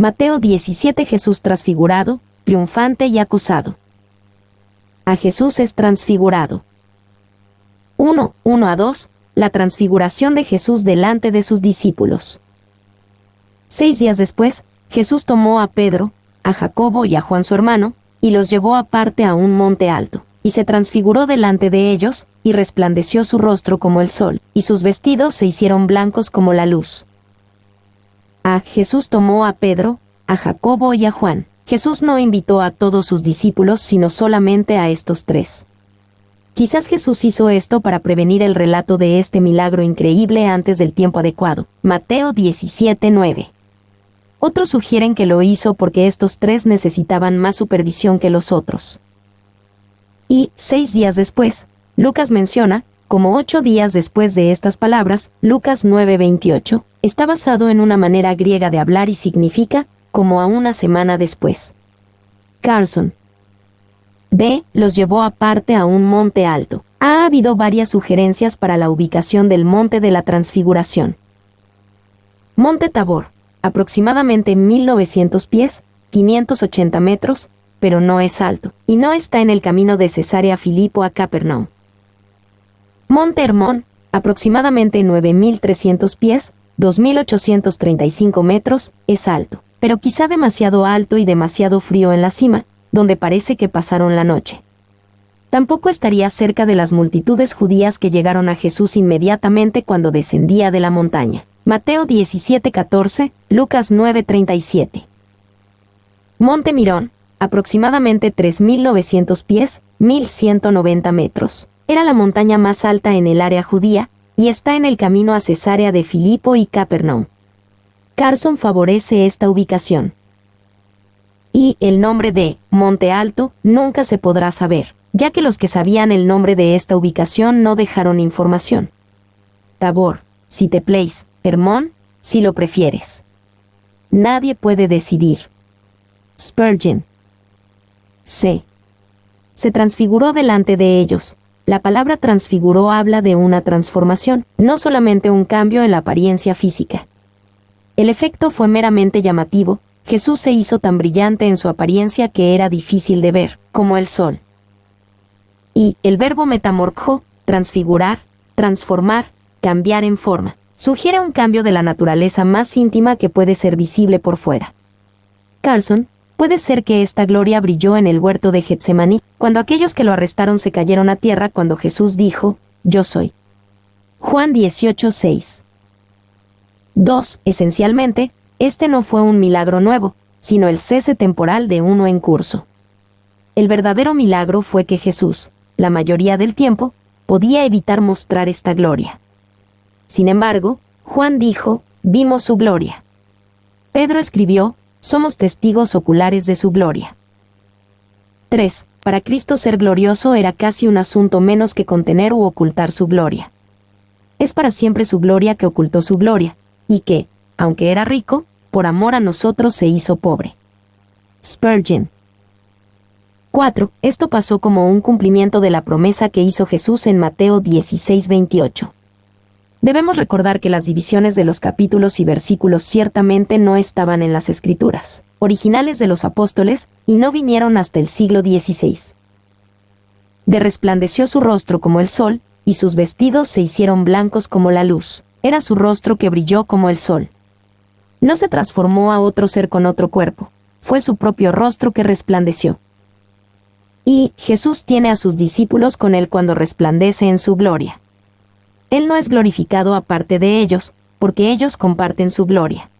Mateo 17. Jesús transfigurado, triunfante y acusado. A Jesús es transfigurado. 1:1-2. La transfiguración de Jesús delante de sus discípulos. 6 días después, Jesús tomó a Pedro, a Jacobo y a Juan su hermano, y los llevó aparte a un monte alto, y se transfiguró delante de ellos, y resplandeció su rostro como el sol, y sus vestidos se hicieron blancos como la luz. Jesús tomó a Pedro, a Jacobo y a Juan. Jesús no invitó a todos sus discípulos, sino solamente a estos 3. Quizás Jesús hizo esto para prevenir el relato de este milagro increíble antes del tiempo adecuado. Mateo 17:9. Otros sugieren que lo hizo porque estos 3 necesitaban más supervisión que los otros. Y 6 días después, Lucas menciona, como 8 días después de estas palabras, Lucas 9:28, está basado en una manera griega de hablar y significa, como a una semana después. Carson. Los llevó aparte a un monte alto. Ha habido varias sugerencias para la ubicación del monte de la transfiguración. Monte Tabor, aproximadamente 1900 pies, 580 metros, pero no es alto, y no está en el camino de Cesarea Filipo a Capernaum. Monte Hermón, aproximadamente 9300 pies, 2835 metros, es alto, pero quizá demasiado alto y demasiado frío en la cima, donde parece que pasaron la noche. Tampoco estaría cerca de las multitudes judías que llegaron a Jesús inmediatamente cuando descendía de la montaña. Mateo 17:14, Lucas 9:37. Monte Mirón, aproximadamente 3900 pies, 1190 metros. Era la montaña más alta en el área judía, y está en el camino a Cesarea de Filipo y Capernaum. Carson favorece esta ubicación. Y el nombre de Monte Alto nunca se podrá saber, ya que los que sabían el nombre de esta ubicación no dejaron información. Tabor, si te place, Hermón, si lo prefieres. Nadie puede decidir. Spurgeon. Se transfiguró delante de ellos. La palabra transfiguró habla de una transformación, no solamente un cambio en la apariencia física. El efecto fue meramente llamativo. Jesús se hizo tan brillante en su apariencia que era difícil de ver, como el sol. Y el verbo metamorfo, transfigurar, transformar, cambiar en forma, sugiere un cambio de la naturaleza más íntima que puede ser visible por fuera. Carson, puede ser que esta gloria brilló en el huerto de Getsemaní, cuando aquellos que lo arrestaron se cayeron a tierra cuando Jesús dijo, «Yo soy». Juan 18:6. 2. Esencialmente, este no fue un milagro nuevo, sino el cese temporal de uno en curso. El verdadero milagro fue que Jesús, la mayoría del tiempo, podía evitar mostrar esta gloria. Sin embargo, Juan dijo, «Vimos su gloria». Pedro escribió, «Somos testigos oculares de su gloria». 3. Para Cristo ser glorioso era casi un asunto menos que contener u ocultar su gloria. Es para siempre su gloria que ocultó su gloria, y que, aunque era rico, por amor a nosotros se hizo pobre. Spurgeon. 4. Esto pasó como un cumplimiento de la promesa que hizo Jesús en Mateo 16:28. Debemos recordar que las divisiones de los capítulos y versículos ciertamente no estaban en las Escrituras originales de los apóstoles y no vinieron hasta el siglo XVI. Resplandeció su rostro como el sol, y sus vestidos se hicieron blancos como la luz. Era su rostro que brilló como el sol. No se transformó a otro ser con otro cuerpo, fue su propio rostro que resplandeció. Y Jesús tiene a sus discípulos con él cuando resplandece en su gloria. Él no es glorificado aparte de ellos, porque ellos comparten su gloria.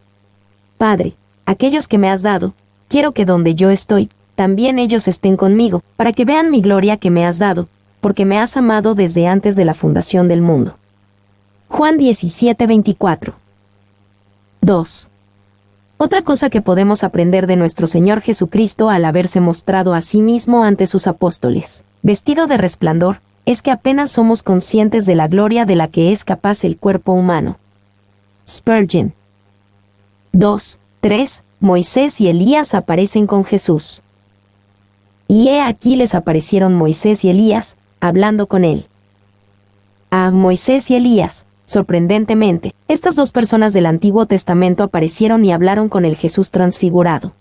Padre, aquellos que me has dado, quiero que donde yo estoy, también ellos estén conmigo, para que vean mi gloria que me has dado, porque me has amado desde antes de la fundación del mundo. Juan 17:24. 2. Otra cosa que podemos aprender de nuestro Señor Jesucristo al haberse mostrado a sí mismo ante sus apóstoles, vestido de resplandor, es que apenas somos conscientes de la gloria de la que es capaz el cuerpo humano. Spurgeon. 2:3. Moisés y Elías aparecen con Jesús. Y he aquí les aparecieron Moisés y Elías, hablando con él. Moisés y Elías Sorprendentemente, estas dos personas del Antiguo Testamento aparecieron y hablaron con el Jesús transfigurado.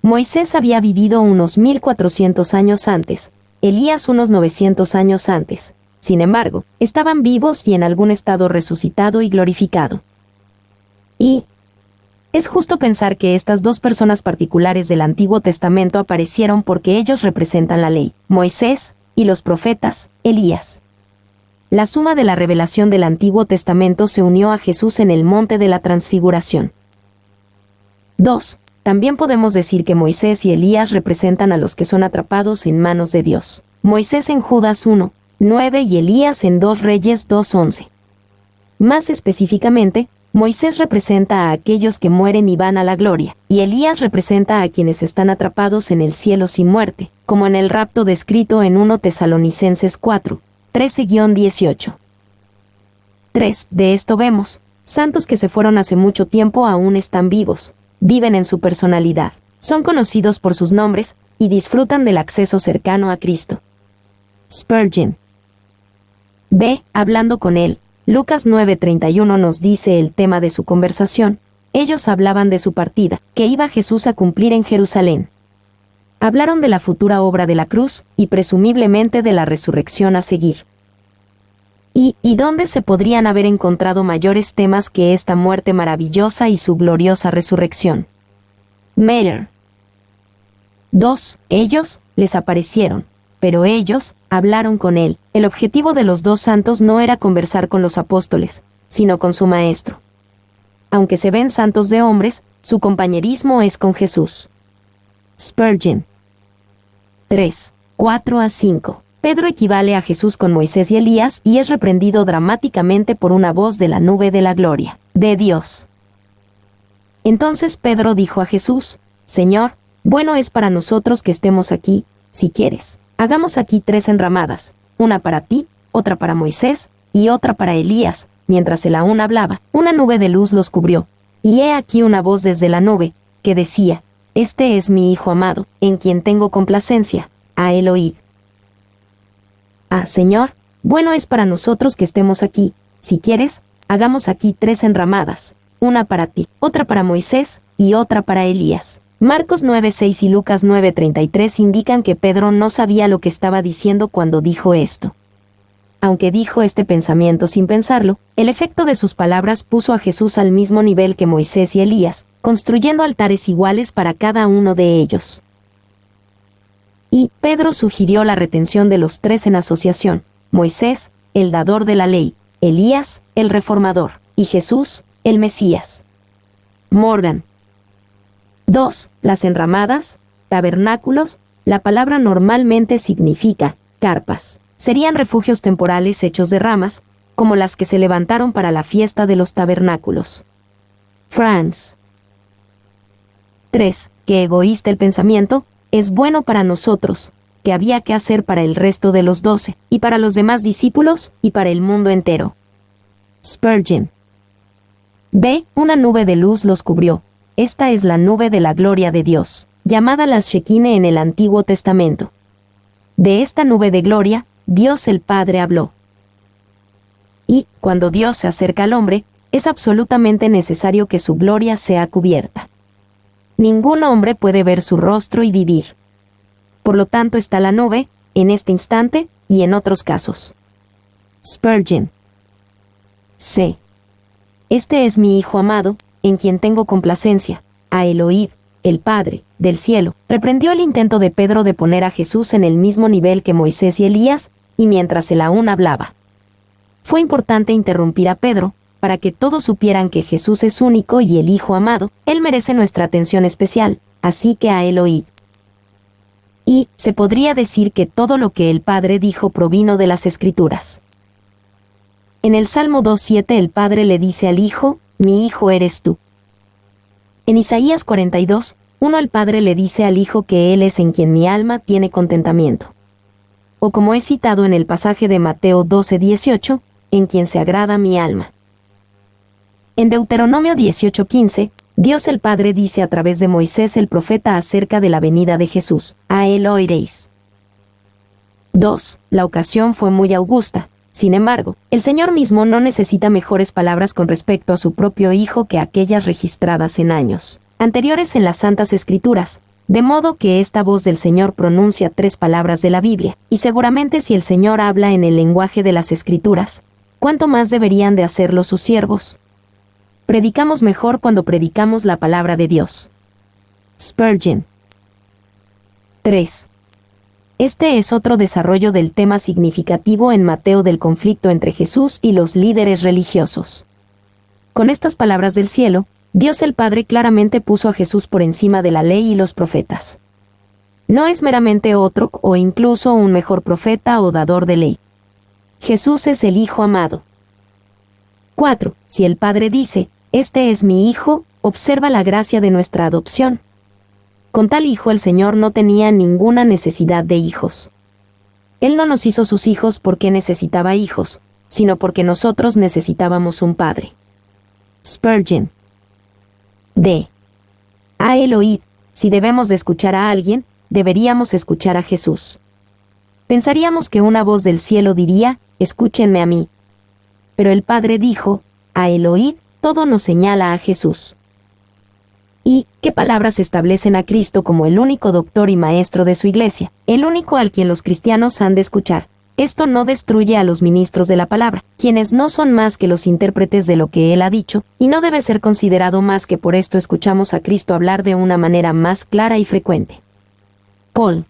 Moisés había vivido unos 1400 años antes, Elías unos 900 años antes. Sin embargo, estaban vivos y en algún estado resucitado y glorificado. Y es justo pensar que estas dos personas particulares del Antiguo Testamento aparecieron porque ellos representan la ley, Moisés, y los profetas, Elías. La suma de la revelación del Antiguo Testamento se unió a Jesús en el monte de la Transfiguración. 2. También podemos decir que Moisés y Elías representan a los que son atrapados en manos de Dios. Moisés en Judas 1:9 y Elías en 2 Reyes 2:11. Más específicamente, Moisés representa a aquellos que mueren y van a la gloria, y Elías representa a quienes están atrapados en el cielo sin muerte, como en el rapto descrito en 1 Tesalonicenses 4:13-18. 3. De esto vemos, santos que se fueron hace mucho tiempo aún están vivos, viven en su personalidad, son conocidos por sus nombres, y disfrutan del acceso cercano a Cristo. Spurgeon. B. Hablando con él. Lucas 9:31 nos dice el tema de su conversación. Ellos hablaban de su partida, que iba Jesús a cumplir en Jerusalén. Hablaron de la futura obra de la cruz, y presumiblemente de la resurrección a seguir. ¿Y dónde se podrían haber encontrado mayores temas que esta muerte maravillosa y su gloriosa resurrección? Meyer. 2. Ellos les aparecieron, pero ellos hablaron con él. El objetivo de los dos santos no era conversar con los apóstoles, sino con su maestro. Aunque se ven santos de hombres, su compañerismo es con Jesús. Spurgeon. 3. 4-5. Pedro equivale a Jesús con Moisés y Elías y es reprendido dramáticamente por una voz de la nube de la gloria de Dios. Entonces Pedro dijo a Jesús: Señor, bueno es para nosotros que estemos aquí, si quieres. Hagamos aquí 3 enramadas, una para ti, otra para Moisés, y otra para Elías. Mientras él aún hablaba, una nube de luz los cubrió. Y he aquí una voz desde la nube, que decía: Este es mi Hijo amado, en quien tengo complacencia, a él oíd. Señor, bueno es para nosotros que estemos aquí, si quieres, hagamos aquí 3 enramadas, una para ti, otra para Moisés, y otra para Elías. Marcos 9:6 y Lucas 9:33 indican que Pedro no sabía lo que estaba diciendo cuando dijo esto. Aunque dijo este pensamiento sin pensarlo, el efecto de sus palabras puso a Jesús al mismo nivel que Moisés y Elías, construyendo altares iguales para cada uno de ellos. Y Pedro sugirió la retención de los 3 en asociación: Moisés, el dador de la ley; Elías, el reformador; y Jesús, el Mesías. Morgan. 2. Las enramadas, tabernáculos. La palabra normalmente significa carpas. Serían refugios temporales hechos de ramas, como las que se levantaron para la fiesta de los tabernáculos. Franz. 3. Qué egoísta el pensamiento. Es bueno para nosotros, que había que hacer para el resto de los 12, y para los demás discípulos, y para el mundo entero. Spurgeon. B. Una nube de luz los cubrió. Esta es la nube de la gloria de Dios, llamada la Shekinah en el Antiguo Testamento. De esta nube de gloria, Dios el Padre habló. Y, cuando Dios se acerca al hombre, es absolutamente necesario que su gloria sea cubierta. Ningún hombre puede ver su rostro y vivir. Por lo tanto está la nube, en este instante, y en otros casos. Spurgeon. C. Este es mi Hijo amado, en quien tengo complacencia, a él oíd. El Padre, del cielo, reprendió el intento de Pedro de poner a Jesús en el mismo nivel que Moisés y Elías, y mientras él aún hablaba. Fue importante interrumpir a Pedro, para que todos supieran que Jesús es único y el Hijo amado, él merece nuestra atención especial, así que a él oíd. Y se podría decir que todo lo que el Padre dijo provino de las Escrituras. En el Salmo 2:7 el Padre le dice al Hijo: Mi Hijo eres tú. En Isaías 42:1 el Padre le dice al Hijo que Él es en quien mi alma tiene contentamiento. O como es citado en el pasaje de Mateo 12:18, en quien se agrada mi alma. En Deuteronomio 18:15, Dios el Padre dice a través de Moisés el profeta acerca de la venida de Jesús: a él oiréis. 2. La ocasión fue muy augusta. Sin embargo, el Señor mismo no necesita mejores palabras con respecto a su propio Hijo que aquellas registradas en años anteriores en las Santas Escrituras, de modo que esta voz del Señor pronuncia 3 palabras de la Biblia, y seguramente si el Señor habla en el lenguaje de las Escrituras, ¿cuánto más deberían de hacerlo sus siervos? Predicamos mejor cuando predicamos la palabra de Dios. Spurgeon. 3. Este es otro desarrollo del tema significativo en Mateo del conflicto entre Jesús y los líderes religiosos. Con estas palabras del cielo, Dios el Padre claramente puso a Jesús por encima de la ley y los profetas. No es meramente otro o incluso un mejor profeta o dador de ley. Jesús es el Hijo amado. 4. Si el Padre dice, «Este es mi Hijo», observa la gracia de nuestra adopción. Con tal Hijo el Señor no tenía ninguna necesidad de hijos. Él no nos hizo sus hijos porque necesitaba hijos, sino porque nosotros necesitábamos un Padre. Spurgeon. D. A él oíd, si debemos de escuchar a alguien, deberíamos escuchar a Jesús. Pensaríamos que una voz del cielo diría, escúchenme a mí. Pero el Padre dijo, a él oíd, todo nos señala a Jesús. ¿Y qué palabras establecen a Cristo como el único doctor y maestro de su iglesia, el único al quien los cristianos han de escuchar? Esto no destruye a los ministros de la palabra, quienes no son más que los intérpretes de lo que Él ha dicho, y no debe ser considerado más que por esto escuchamos a Cristo hablar de una manera más clara y frecuente. Paul.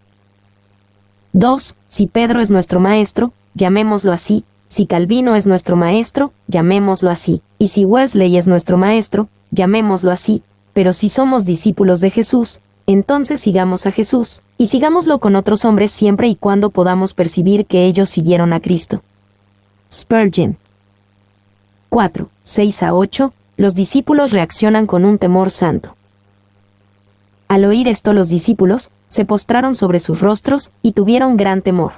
2. Si Pedro es nuestro maestro, llamémoslo así, si Calvino es nuestro maestro, llamémoslo así, y si Wesley es nuestro maestro, llamémoslo así, pero si somos discípulos de Jesús, entonces sigamos a Jesús, y sigámoslo con otros hombres siempre y cuando podamos percibir que ellos siguieron a Cristo. Spurgeon. 4. 6 a 8. Los discípulos reaccionan con un temor santo. Al oír esto los discípulos, se postraron sobre sus rostros, y tuvieron gran temor.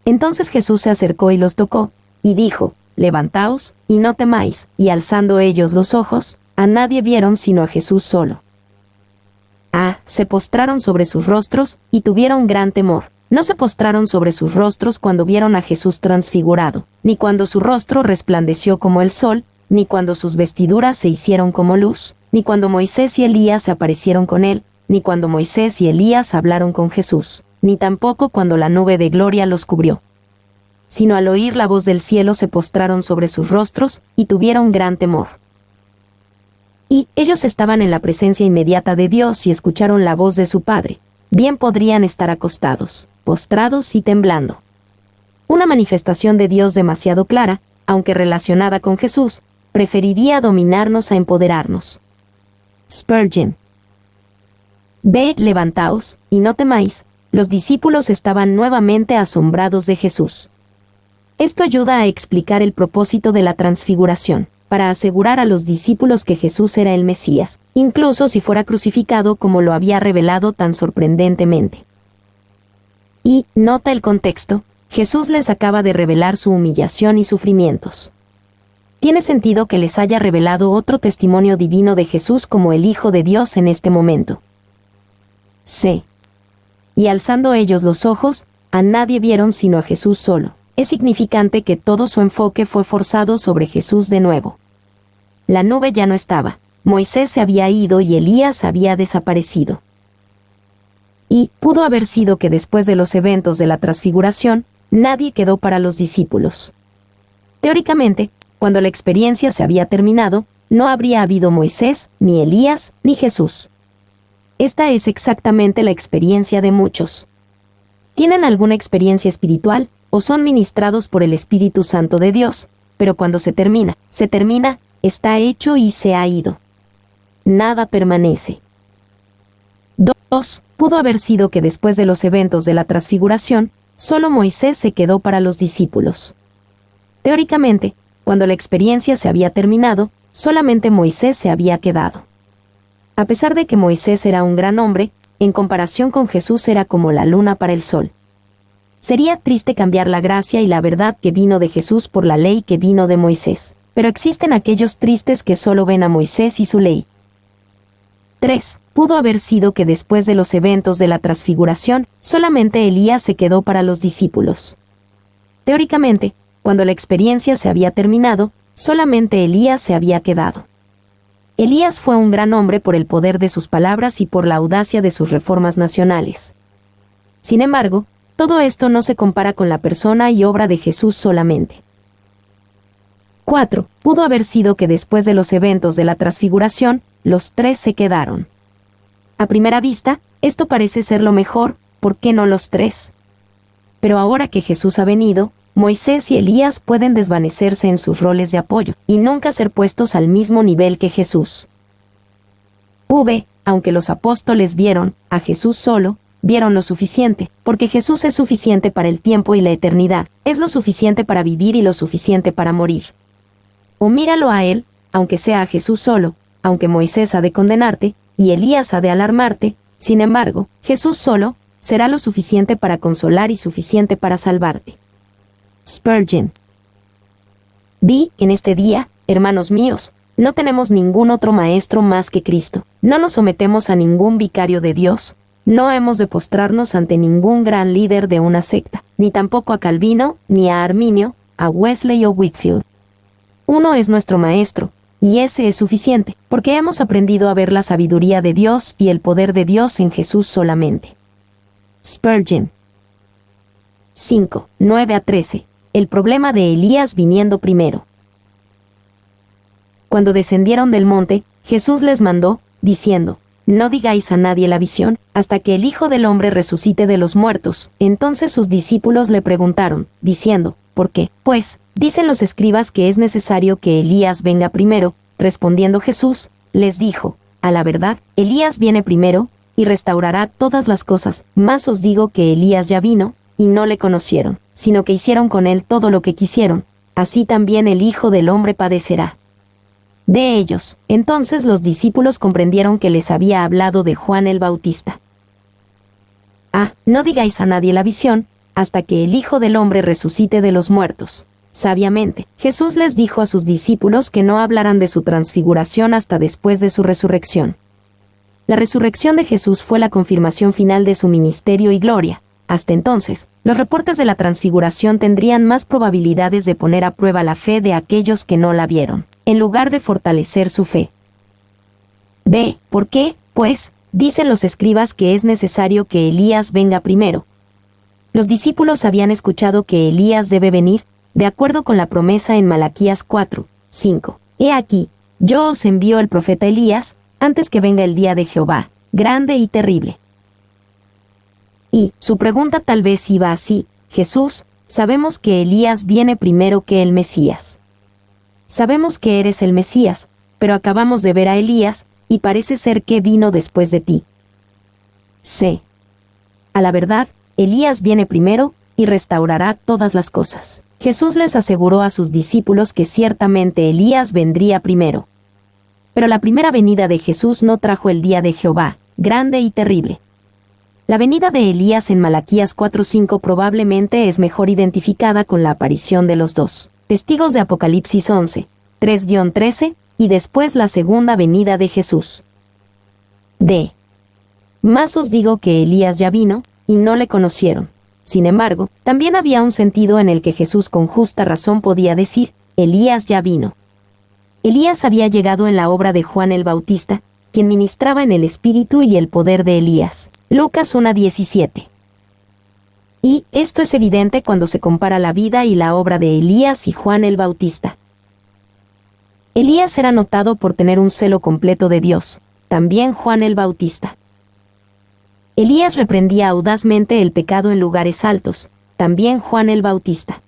Entonces Jesús se acercó y los tocó, y dijo, levantaos, y no temáis, y alzando ellos los ojos, a nadie vieron sino a Jesús solo. Se postraron sobre sus rostros, y tuvieron gran temor. No se postraron sobre sus rostros cuando vieron a Jesús transfigurado, ni cuando su rostro resplandeció como el sol, ni cuando sus vestiduras se hicieron como luz, ni cuando Moisés y Elías se aparecieron con él, ni cuando Moisés y Elías hablaron con Jesús, ni tampoco cuando la nube de gloria los cubrió. Sino al oír la voz del cielo se postraron sobre sus rostros, y tuvieron gran temor. Y ellos estaban en la presencia inmediata de Dios y escucharon la voz de su Padre. Bien podrían estar acostados, postrados y temblando. Una manifestación de Dios demasiado clara, aunque relacionada con Jesús, preferiría dominarnos a empoderarnos. Spurgeon. Ve, levantaos, y no temáis. Los discípulos estaban nuevamente asombrados de Jesús. Esto ayuda a explicar el propósito de la transfiguración, para asegurar a los discípulos que Jesús era el Mesías, incluso si fuera crucificado como lo había revelado tan sorprendentemente. Y, nota el contexto, Jesús les acaba de revelar su humillación y sufrimientos. Tiene sentido que les haya revelado otro testimonio divino de Jesús como el Hijo de Dios en este momento. C. Y alzando ellos los ojos, a nadie vieron sino a Jesús solo. Es significante que todo su enfoque fue forzado sobre Jesús de nuevo. La nube ya no estaba, Moisés se había ido y Elías había desaparecido. Y pudo haber sido que después de los eventos de la transfiguración, nadie quedó para los discípulos. Teóricamente, cuando la experiencia se había terminado, no habría habido Moisés, ni Elías, ni Jesús. Esta es exactamente la experiencia de muchos. Tienen alguna experiencia espiritual, o son ministrados por el Espíritu Santo de Dios, pero cuando se termina, está hecho y se ha ido. Nada permanece. 2. Pudo haber sido que después de los eventos de la transfiguración, solo Moisés se quedó para los discípulos. Teóricamente, cuando la experiencia se había terminado, solamente Moisés se había quedado. A pesar de que Moisés era un gran hombre, en comparación con Jesús era como la luna para el sol. Sería triste cambiar la gracia y la verdad que vino de Jesús por la ley que vino de Moisés, pero existen aquellos tristes que solo ven a Moisés y su ley. 3. Pudo haber sido que después de los eventos de la transfiguración, solamente Elías se quedó para los discípulos. Teóricamente, Cuando la experiencia se había terminado, solamente Elías se había quedado. Elías fue un gran hombre por el poder de sus palabras y por la audacia de sus reformas nacionales. Sin embargo, todo esto no se compara con la persona y obra de Jesús solamente. 4. Pudo haber sido que después de los eventos de la transfiguración, los tres se quedaron. A primera vista, esto parece ser lo mejor, ¿por qué no los tres? Pero ahora que Jesús ha venido, Moisés y Elías pueden desvanecerse en sus roles de apoyo, y nunca ser puestos al mismo nivel que Jesús. Aunque los apóstoles vieron a Jesús solo, vieron lo suficiente, porque Jesús es suficiente para el tiempo y la eternidad, es lo suficiente para vivir y lo suficiente para morir. O míralo a él, aunque sea a Jesús solo, aunque Moisés ha de condenarte, y Elías ha de alarmarte, sin embargo, Jesús solo, será lo suficiente para consolar y suficiente para salvarte. Spurgeon. En este día, hermanos míos, no tenemos ningún otro maestro más que Cristo, no nos sometemos a ningún vicario de Dios, no hemos de postrarnos ante ningún gran líder de una secta, ni tampoco a Calvino, ni a Arminio, a Wesley o Whitefield. Uno es nuestro maestro, y ese es suficiente, porque hemos aprendido a ver la sabiduría de Dios y el poder de Dios en Jesús solamente. Spurgeon. 5, 9-13. El problema de Elías viniendo primero. Cuando descendieron del monte, Jesús les mandó, diciendo, no digáis a nadie la visión, hasta que el Hijo del Hombre resucite de los muertos. Entonces sus discípulos le preguntaron, diciendo, ¿por qué? Pues, dicen los escribas que es necesario que Elías venga primero. Respondiendo Jesús, les dijo, a la verdad, Elías viene primero, y restaurará todas las cosas, mas os digo que Elías ya vino, y no le conocieron, sino que hicieron con él todo lo que quisieron, así también el Hijo del Hombre padecerá. De ellos, entonces los discípulos comprendieron que les había hablado de Juan el Bautista. No digáis a nadie la visión, hasta que el Hijo del Hombre resucite de los muertos. Sabiamente, Jesús les dijo a sus discípulos que no hablaran de su transfiguración hasta después de su resurrección. La resurrección de Jesús fue la confirmación final de su ministerio y gloria. Hasta entonces, los reportes de la transfiguración tendrían más probabilidades de poner a prueba la fe de aquellos que no la vieron, en lugar de fortalecer su fe. ¿Por qué? Pues, dicen los escribas que es necesario que Elías venga primero. Los discípulos habían escuchado que Elías debe venir, de acuerdo con la promesa en Malaquías 4, 5. He aquí, yo os envío el profeta Elías, antes que venga el día de Jehová, grande y terrible. Y su pregunta tal vez iba así, Jesús, sabemos que Elías viene primero que el Mesías. Sabemos que eres el Mesías, pero acabamos de ver a Elías, y parece ser que vino después de ti. A la verdad, Elías viene primero, y restaurará todas las cosas. Jesús les aseguró a sus discípulos que ciertamente Elías vendría primero. Pero la primera venida de Jesús no trajo el día de Jehová, grande y terrible. La venida de Elías en Malaquías 4:5 probablemente es mejor identificada con la aparición de los dos testigos de Apocalipsis 11, 3-13, y después la segunda venida de Jesús. Más os digo que Elías ya vino, y no le conocieron. Sin embargo, también había un sentido en el que Jesús con justa razón podía decir, Elías ya vino. Elías había llegado en la obra de Juan el Bautista, quien ministraba en el espíritu y el poder de Elías. Lucas 1:17. Y esto es evidente cuando se compara la vida y la obra de Elías y Juan el Bautista. Elías era notado por tener un celo completo de Dios, también Juan el Bautista. Elías reprendía audazmente el pecado en lugares altos, también Juan el Bautista.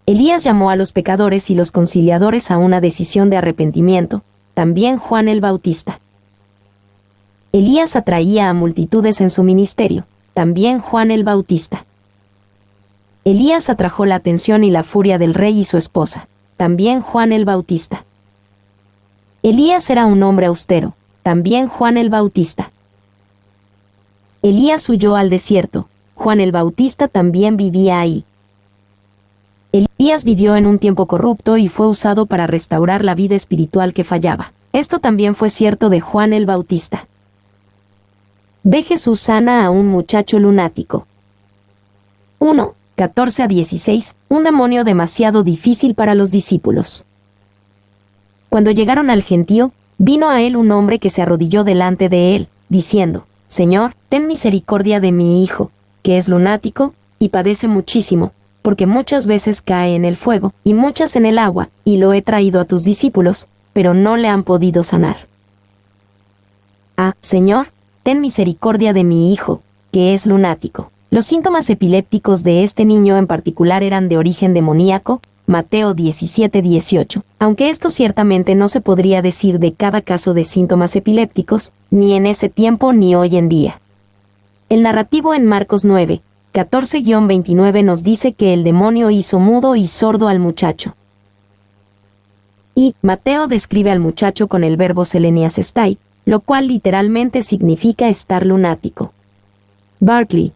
Elías llamó a los pecadores y los conciliadores a una decisión de arrepentimiento, también Juan el Bautista. Elías atraía a multitudes en su ministerio, también Juan el Bautista. Elías atrajo la atención y la furia del rey y su esposa, también Juan el Bautista. Elías era un hombre austero, también Juan el Bautista. Elías huyó al desierto, Juan el Bautista también vivía ahí. Elías vivió en un tiempo corrupto y fue usado para restaurar la vida espiritual que fallaba. Esto también fue cierto de Juan el Bautista. Jesús sana a un muchacho lunático. 1. 14 a 16, un demonio demasiado difícil para los discípulos. Cuando llegaron al gentío, vino a él un hombre que se arrodilló delante de él, diciendo, Señor, ten misericordia de mi hijo, que es lunático, y padece muchísimo, porque muchas veces cae en el fuego, y muchas en el agua, y lo he traído a tus discípulos, pero no le han podido sanar. Señor, ten misericordia de mi hijo, que es lunático. Los síntomas epilépticos de este niño en particular eran de origen demoníaco, Mateo 17-18, aunque esto ciertamente no se podría decir de cada caso de síntomas epilépticos, ni en ese tiempo ni hoy en día. El narrativo en Marcos 9, 14-29 nos dice que el demonio hizo mudo y sordo al muchacho. Y Mateo describe al muchacho con el verbo selenias estai, lo cual literalmente significa estar lunático. Barclay.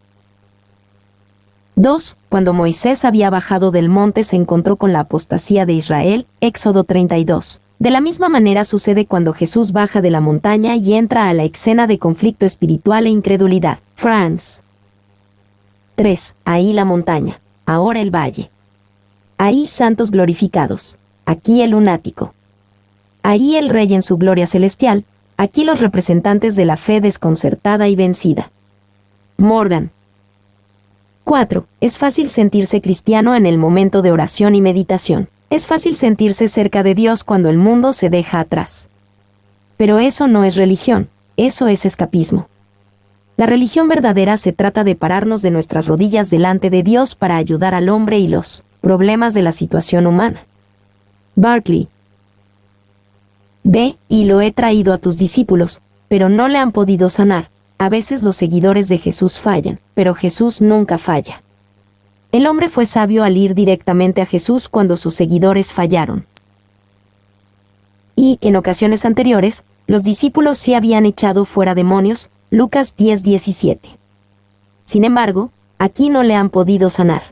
2. Cuando Moisés había bajado del monte se encontró con la apostasía de Israel, Éxodo 32. De la misma manera sucede cuando Jesús baja de la montaña y entra a la escena de conflicto espiritual e incredulidad. France. 3. Ahí la montaña, ahora el valle. Ahí santos glorificados, aquí el lunático. Ahí el Rey en su gloria celestial, aquí los representantes de la fe desconcertada y vencida. Morgan. 4. Es fácil sentirse cristiano en el momento de oración y meditación. Es fácil sentirse cerca de Dios cuando el mundo se deja atrás. Pero eso no es religión, eso es escapismo. La religión verdadera se trata de pararnos de nuestras rodillas delante de Dios para ayudar al hombre y los problemas de la situación humana. Barclay. Ve, y lo he traído a tus discípulos, pero no le han podido sanar. A veces los seguidores de Jesús fallan, pero Jesús nunca falla. El hombre fue sabio al ir directamente a Jesús cuando sus seguidores fallaron. Y, en ocasiones anteriores, los discípulos sí habían echado fuera demonios, Lucas 10:17. Sin embargo, aquí no le han podido sanar.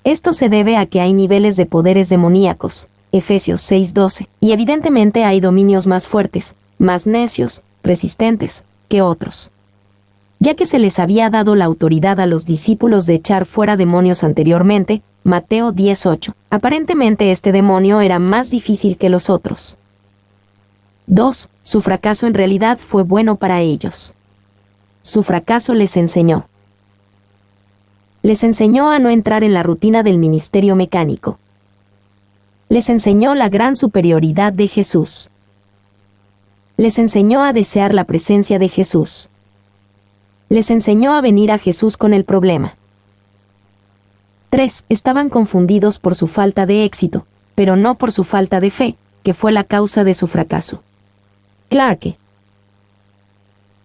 Esto se debe a que hay niveles de poderes demoníacos, Efesios 6:12, y evidentemente hay dominios más fuertes, más necios, resistentes, que otros. Ya que se les había dado la autoridad a los discípulos de echar fuera demonios anteriormente, Mateo 10:8, aparentemente este demonio era más difícil que los otros. 2. Su fracaso en realidad fue bueno para ellos. Su fracaso les enseñó. Les enseñó a no entrar en la rutina del ministerio mecánico. Les enseñó la gran superioridad de Jesús. Les enseñó a desear la presencia de Jesús. Les enseñó a venir a Jesús con el problema. 3. Estaban confundidos por su falta de éxito, pero no por su falta de fe, que fue la causa de su fracaso. Clarke.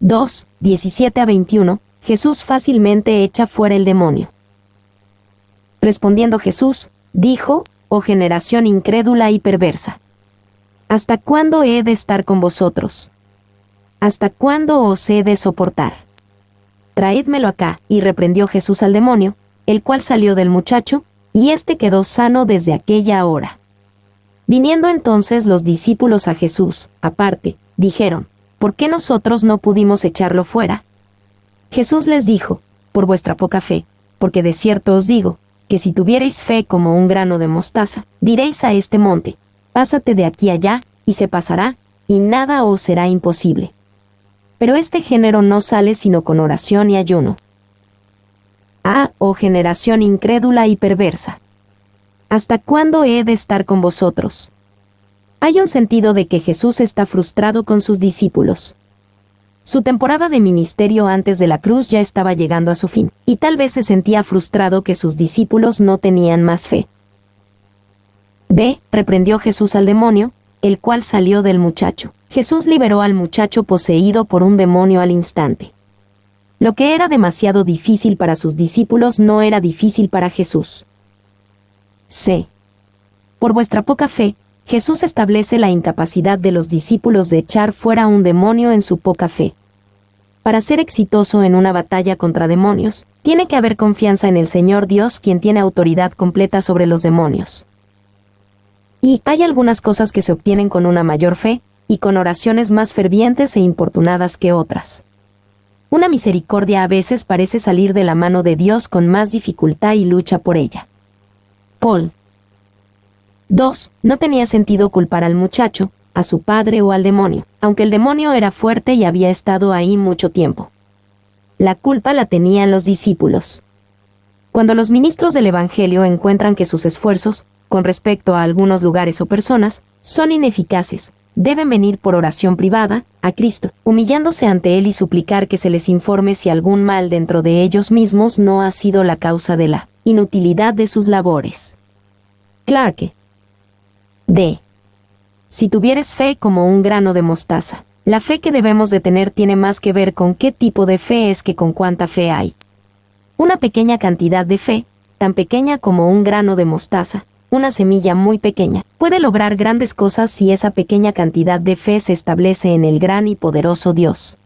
2, 17-21, Jesús fácilmente echa fuera el demonio. Respondiendo Jesús, dijo, oh generación incrédula y perversa. ¿Hasta cuándo he de estar con vosotros? ¿Hasta cuándo os he de soportar? Traédmelo acá, y reprendió Jesús al demonio, el cual salió del muchacho, y éste quedó sano desde aquella hora. Viniendo entonces los discípulos a Jesús, aparte, dijeron, ¿por qué nosotros no pudimos echarlo fuera? Jesús les dijo, por vuestra poca fe, porque de cierto os digo, que si tuvierais fe como un grano de mostaza, diréis a este monte, pásate de aquí allá, y se pasará, y nada os será imposible. Pero este género no sale sino con oración y ayuno. Oh generación incrédula y perversa. ¿Hasta cuándo he de estar con vosotros? Hay un sentido de que Jesús está frustrado con sus discípulos. Su temporada de ministerio antes de la cruz ya estaba llegando a su fin, y tal vez se sentía frustrado que sus discípulos no tenían más fe. Reprendió Jesús al demonio, el cual salió del muchacho. Jesús liberó al muchacho poseído por un demonio al instante. Lo que era demasiado difícil para sus discípulos no era difícil para Jesús. Por vuestra poca fe, Jesús establece la incapacidad de los discípulos de echar fuera un demonio en su poca fe. Para ser exitoso en una batalla contra demonios, tiene que haber confianza en el Señor Dios, quien tiene autoridad completa sobre los demonios. Y hay algunas cosas que se obtienen con una mayor fe, y con oraciones más fervientes e importunadas que otras. Una misericordia a veces parece salir de la mano de Dios con más dificultad y lucha por ella. Paul. 2. No tenía sentido culpar al muchacho, a su padre o al demonio, aunque el demonio era fuerte y había estado ahí mucho tiempo. La culpa la tenían los discípulos. Cuando los ministros del Evangelio encuentran que sus esfuerzos, con respecto a algunos lugares o personas, son ineficaces, deben venir por oración privada, a Cristo, humillándose ante Él y suplicar que se les informe si algún mal dentro de ellos mismos no ha sido la causa de la inutilidad de sus labores. Clarke. D. Si tuvieres fe como un grano de mostaza. La fe que debemos de tener tiene más que ver con qué tipo de fe es que con cuánta fe hay. Una pequeña cantidad de fe, tan pequeña como un grano de mostaza, una semilla muy pequeña, puede lograr grandes cosas si esa pequeña cantidad de fe se establece en el gran y poderoso Dios.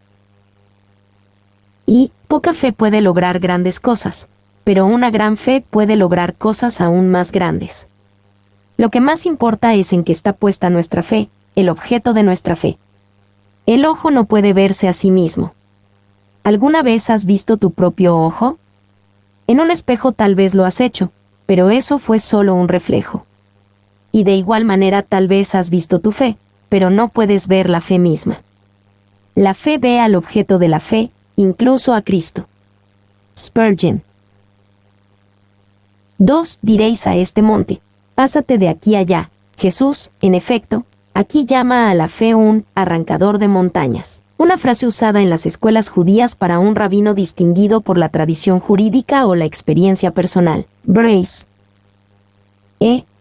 Y poca fe puede lograr grandes cosas, pero una gran fe puede lograr cosas aún más grandes. Lo que más importa es en qué está puesta nuestra fe, el objeto de nuestra fe. El ojo no puede verse a sí mismo. ¿Alguna vez has visto tu propio ojo? En un espejo tal vez lo has hecho, pero eso fue solo un reflejo. Y de igual manera tal vez has visto tu fe, pero no puedes ver la fe misma. La fe ve al objeto de la fe, incluso a Cristo. Spurgeon. 2. Diréis a este monte, pásate de aquí allá. Jesús, en efecto, aquí llama a la fe un arrancador de montañas, una frase usada en las escuelas judías para un rabino distinguido por la tradición jurídica o la experiencia personal. Brace.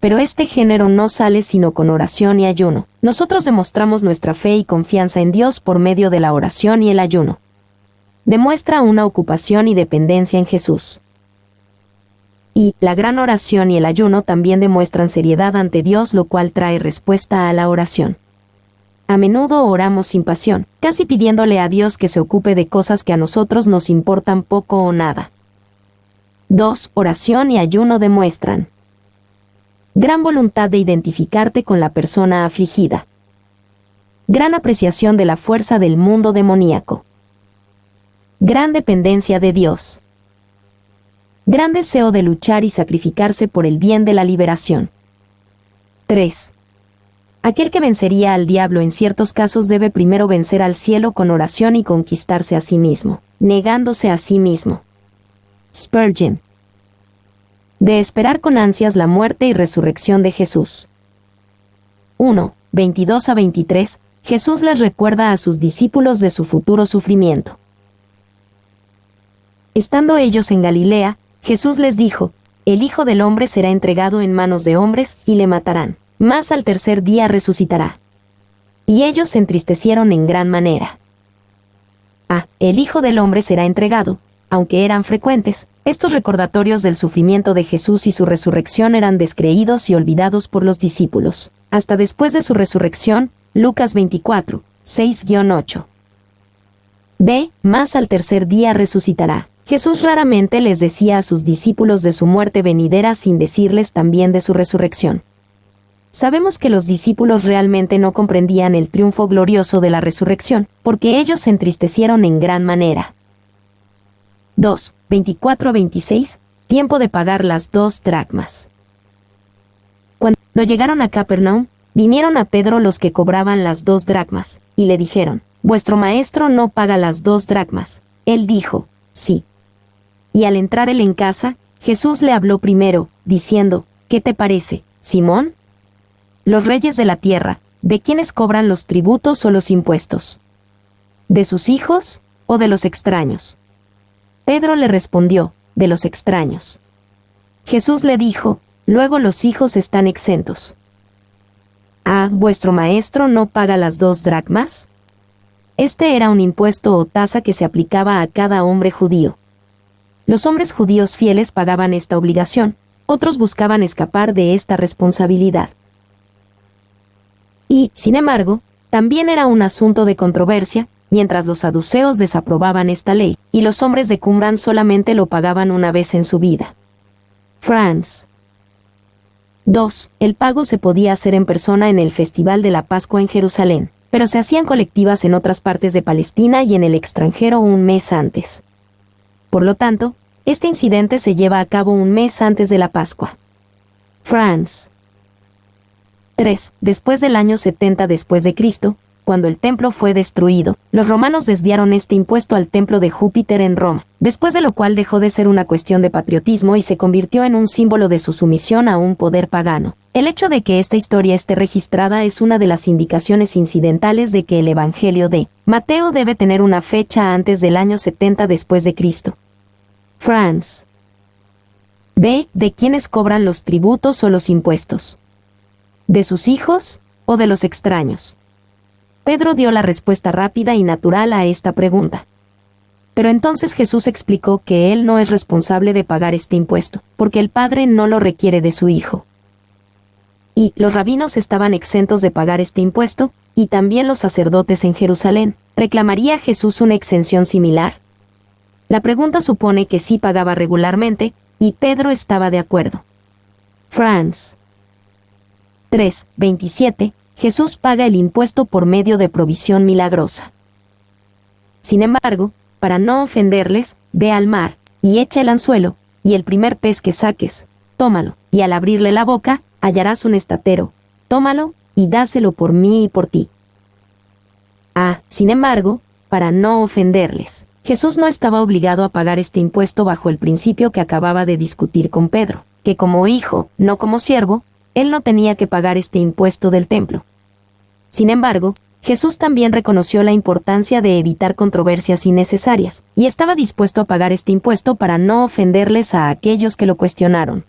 Pero este género no sale sino con oración y ayuno. Nosotros demostramos nuestra fe y confianza en Dios por medio de la oración y el ayuno. Demuestra una ocupación y dependencia en Jesús. Y la gran oración y el ayuno también demuestran seriedad ante Dios, lo cual trae respuesta a la oración. A menudo oramos sin pasión, casi pidiéndole a Dios que se ocupe de cosas que a nosotros nos importan poco o nada. 2. Oración y ayuno demuestran gran voluntad de identificarte con la persona afligida. Gran apreciación de la fuerza del mundo demoníaco. Gran dependencia de Dios. Gran deseo de luchar y sacrificarse por el bien de la liberación. 3. Aquel que vencería al diablo en ciertos casos debe primero vencer al cielo con oración y conquistarse a sí mismo, negándose a sí mismo. Spurgeon. De esperar con ansias la muerte y resurrección de Jesús. 1. 22 a 23. Jesús les recuerda a sus discípulos de su futuro sufrimiento. Estando ellos en Galilea, Jesús les dijo, el Hijo del Hombre será entregado en manos de hombres y le matarán, mas al tercer día resucitará. Y ellos se entristecieron en gran manera. El Hijo del Hombre será entregado. Aunque eran frecuentes, estos recordatorios del sufrimiento de Jesús y su resurrección eran descreídos y olvidados por los discípulos, hasta después de su resurrección. Lucas 24, 6-8. Mas al tercer día resucitará. Jesús raramente les decía a sus discípulos de su muerte venidera sin decirles también de su resurrección. Sabemos que los discípulos realmente no comprendían el triunfo glorioso de la resurrección, porque ellos se entristecieron en gran manera. 2. 24 a 26. Tiempo de pagar las 2 dracmas. Cuando llegaron a Capernaum, vinieron a Pedro los que cobraban las 2 dracmas, y le dijeron, «Vuestro maestro no paga las 2 dracmas». Él dijo, «Sí». Y al entrar él en casa, Jesús le habló primero, diciendo, «¿Qué te parece, Simón? Los reyes de la tierra, ¿de quiénes cobran los tributos o los impuestos? ¿De sus hijos o de los extraños?» Pedro le respondió, «De los extraños». Jesús le dijo, «Luego los hijos están exentos». ¿Vuestro maestro no paga las 2 dracmas? Este era un impuesto o tasa que se aplicaba a cada hombre judío. Los hombres judíos fieles pagaban esta obligación, otros buscaban escapar de esta responsabilidad. Y, sin embargo, también era un asunto de controversia, mientras los saduceos desaprobaban esta ley, y los hombres de Qumran solamente lo pagaban una vez en su vida. Franz. 2. El pago se podía hacer en persona en el Festival de la Pascua en Jerusalén, pero se hacían colectivas en otras partes de Palestina y en el extranjero un mes antes. Por lo tanto, este incidente se lleva a cabo un mes antes de la Pascua. France. 3. Después del año 70 después de Cristo, cuando el templo fue destruido, los romanos desviaron este impuesto al templo de Júpiter en Roma, después de lo cual dejó de ser una cuestión de patriotismo y se convirtió en un símbolo de su sumisión a un poder pagano. El hecho de que esta historia esté registrada es una de las indicaciones incidentales de que el Evangelio de Mateo debe tener una fecha antes del año 70 después de Cristo. France. B. ¿De quiénes cobran los tributos o los impuestos? ¿De sus hijos o de los extraños? Pedro dio la respuesta rápida y natural a esta pregunta. Pero entonces Jesús explicó que él no es responsable de pagar este impuesto, porque el Padre no lo requiere de su Hijo. Y los rabinos estaban exentos de pagar este impuesto, y también los sacerdotes en Jerusalén. ¿Reclamaría Jesús una exención similar? La pregunta supone que sí pagaba regularmente, y Pedro estaba de acuerdo. France. 3:27. Jesús paga el impuesto por medio de provisión milagrosa. Sin embargo, para no ofenderles, ve al mar, y echa el anzuelo, y el primer pez que saques, tómalo, y al abrirle la boca, hallarás un estatero, tómalo, y dáselo por mí y por ti. Sin embargo, para no ofenderles, Jesús no estaba obligado a pagar este impuesto bajo el principio que acababa de discutir con Pedro, que como hijo, no como siervo, él no tenía que pagar este impuesto del templo. Sin embargo, Jesús también reconoció la importancia de evitar controversias innecesarias, y estaba dispuesto a pagar este impuesto para no ofenderles a aquellos que lo cuestionaron.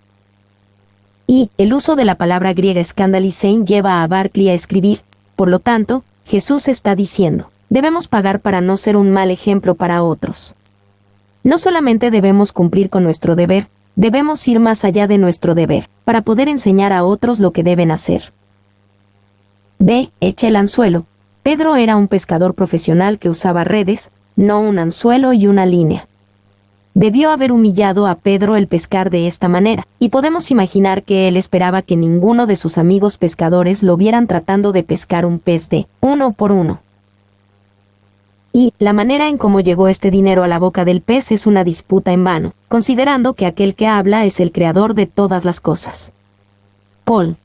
Y el uso de la palabra griega scandalisein lleva a Barclay a escribir, por lo tanto, Jesús está diciendo, debemos pagar para no ser un mal ejemplo para otros. No solamente debemos cumplir con nuestro deber, debemos ir más allá de nuestro deber, para poder enseñar a otros lo que deben hacer. B. Echa el anzuelo. Pedro era un pescador profesional que usaba redes, no un anzuelo y una línea. Debió haber humillado a Pedro el pescar de esta manera, y podemos imaginar que él esperaba que ninguno de sus amigos pescadores lo vieran tratando de pescar un pez de uno por uno. Y la manera en cómo llegó este dinero a la boca del pez es una disputa en vano, considerando que aquel que habla es el creador de todas las cosas. Paul.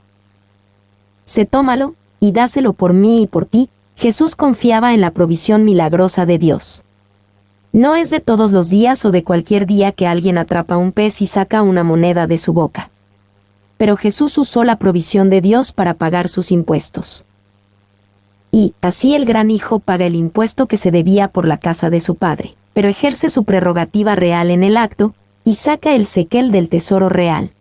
Tómalo, y dáselo por mí y por ti. Jesús confiaba en la provisión milagrosa de Dios. No es de todos los días o de cualquier día que alguien atrapa un pez y saca una moneda de su boca. Pero Jesús usó la provisión de Dios para pagar sus impuestos. Y, así el gran hijo paga el impuesto que se debía por la casa de su padre, pero ejerce su prerrogativa real en el acto, y saca el sequel del tesoro real.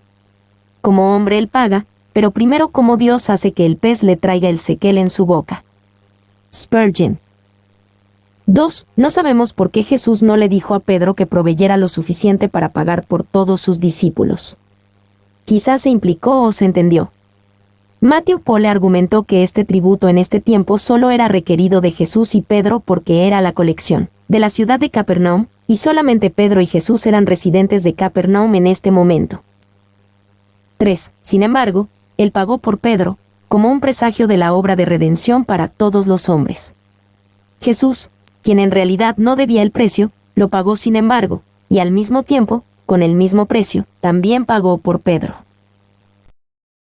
Como hombre él paga, pero primero como Dios hace que el pez le traiga el sequel en su boca. Spurgeon. 2. No sabemos por qué Jesús no le dijo a Pedro que proveyera lo suficiente para pagar por todos sus discípulos. Quizás se implicó o se entendió. Matthew Paul argumentó que este tributo en este tiempo solo era requerido de Jesús y Pedro porque era la colección de la ciudad de Capernaum, y solamente Pedro y Jesús eran residentes de Capernaum en este momento. 3. Sin embargo, él pagó por Pedro, como un presagio de la obra de redención para todos los hombres. Jesús, quien en realidad no debía el precio, lo pagó sin embargo, y al mismo tiempo, con el mismo precio, también pagó por Pedro.